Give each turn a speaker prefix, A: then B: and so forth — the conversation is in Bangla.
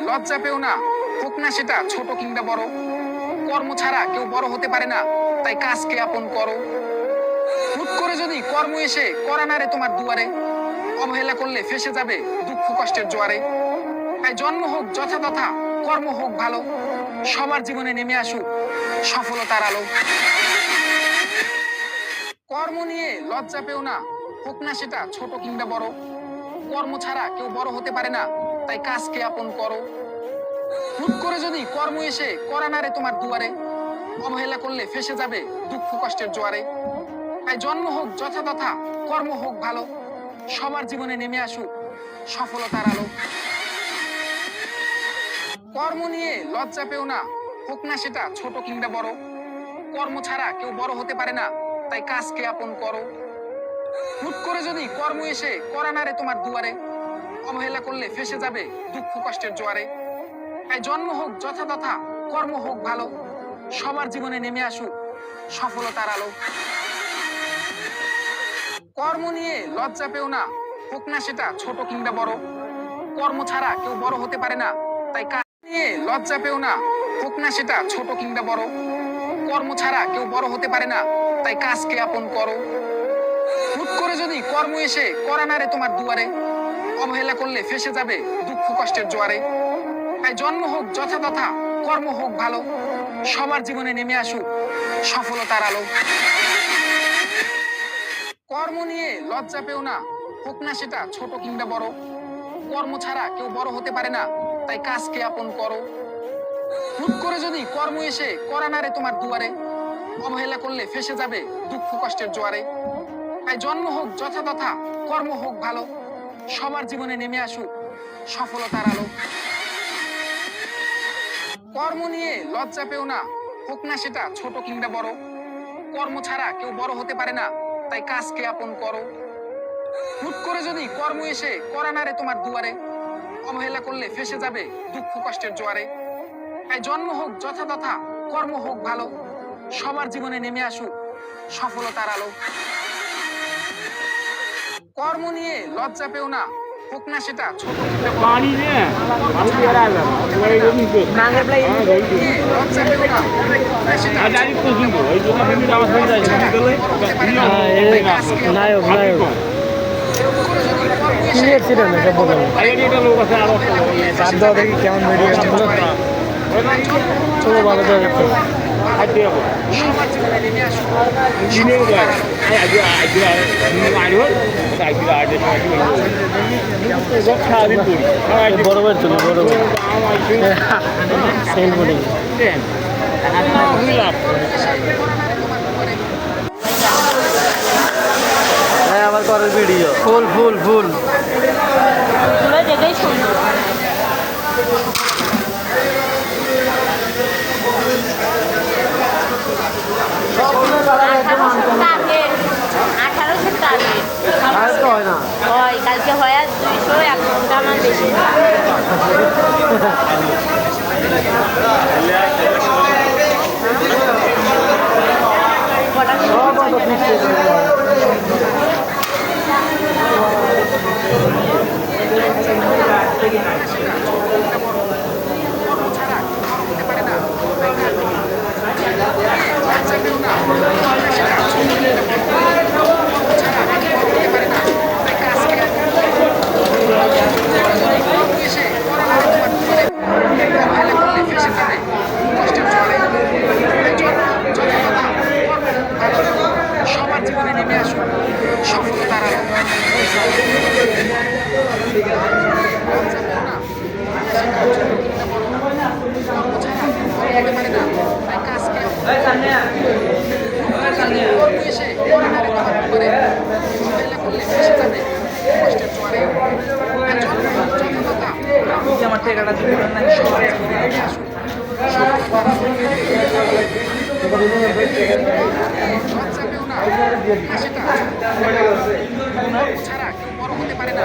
A: লজ্জা পেও না, হোক না সেটা ছোট কিংবা বড়। কর্ম ছাড়া কেউ বড় হতে পারে না, তাই কাজকে আপন করো। হুট করে যদি কর্ম এসে করা না রে তোমার দুয়ারে, অবহেলা করলে ফেসে যাবে দুঃখ কষ্টের জোয়ারে। তাই জন্ম হোক যথাতথা, কর্ম হোক ভালো, সবার জীবনে নেমে আসুক সফলতার আলো। কর্ম নিয়ে লজ্জা পেও না, হোক না সেটা ছোট কিংবা বড়। কর্ম ছাড়া কেউ বড় হতে পারে না, তাই কাজকে আপন করো। হুট করে যদি কর্ম এসে করা না রে তোমার দুয়ারে, অবহেলা করলে ফেসে যাবে দুঃখ কষ্টের জোয়ারে। তাই জন্ম হোক যথাতথা, কর্ম হোক ভালো, সবার জীবনে নেমে আসুক সফলতার আলো। কর্ম নিয়ে লজ্জা পেও না, হোক না সেটা ছোট কিংবা বড়। কর্ম ছাড়া কেউ বড় হতে পারে না, তাই কাজকে আপন করো। হুট করে যদি কর্ম এসে করা না রে তোমার দুয়ারে, অবহেলা করলে ফেসে যাবে দুঃখ কষ্টের জোয়ারে। তাই জন্ম হোক যথাতথা, কর্ম হোক ভালো, সবার জীবনে নেমে আসুক সফলতার আলো। কর্ম নিয়ে লজ্জা পেও না, হোক না সেটা ছোট কিংবা বড়। কর্ম ছাড়া কেউ বড় হতে পারে না, তাই কাজ নিয়ে লজ্জা পেও না, হোক না সেটা ছোট কিংবা বড়। কর্ম ছাড়া কেউ বড় হতে পারে না, তাই কাজকে আপন করো। হুট করে যদি কর্ম এসে করা না রে তোমার দুয়ারে, অবহেলা করলে ফেসে যাবে দুঃখ কষ্টের জোয়ারে। তাই জন্ম হোক যথাতথা, কর্ম হোক ভালো, সবার জীবনে নেমে আসুক সফলতার আলো। কর্ম নিয়ে লজ্জা পেও না, হোক না সেটা ছোট কিংবা বড়। কর্ম ছাড়া কেউ বড় হতে পারে না, তাই কাজকে আপন করো। হুট করে যদি কর্ম এসে করা না রে তোমার দুয়ারে, অবহেলা করলে ফেসে যাবে দুঃখ কষ্টের জোয়ারে। তাই জন্ম হোক যথাতথা, কর্ম হোক ভালো, সবার জীবনে নেমে আসুক সফলতার আলো। কর্ম নিয়ে লজ্জা পেও না, হোক না সেটা ছোট কিংবা বড়। কর্ম ছাড়া কেউ বড় হতে পারে না, তাই কাজকে আপন করো। হুট করে যদি কর্ম এসে করা না রে তোমার দুয়ারে, অবহেলা করলে ফেসে যাবে দুঃখ কষ্টের জোয়ারে। তাই জন্ম হোক যথাতথা, কর্ম হোক ভালো, সবার জীবনে নেমে আসুক সফলতার আলো। কর্ম নিয়ে লজ্জা পেও না, হোক না সেটা ছোট কিংবা বড়।
B: पानी में
A: লজ্জা পেও না, তাই সেটা
C: নায়ক নায়ক সিনিয়র ছিলেন এটা বলেন বাদ দেওয়া দেখি কেমন ভিডিও চলো ভালো দেওয়া দেখতে
A: সবার জীবনে নেমে আসুক
C: বড় ভাই চলো বড় ভাই সেল বডি আবার করার ভিডিও ফুল ফুল ফুল
D: জায়গায় সুন্দর
C: হয় না
D: হয় কালকে হয় আর 200 এখনটা আমার বেশি
A: সবার জীবনে নেমে আসুক সফলতার আলো।
E: আমার টেকাটা
A: ছাড়া কেউ বড় হতে পারে না।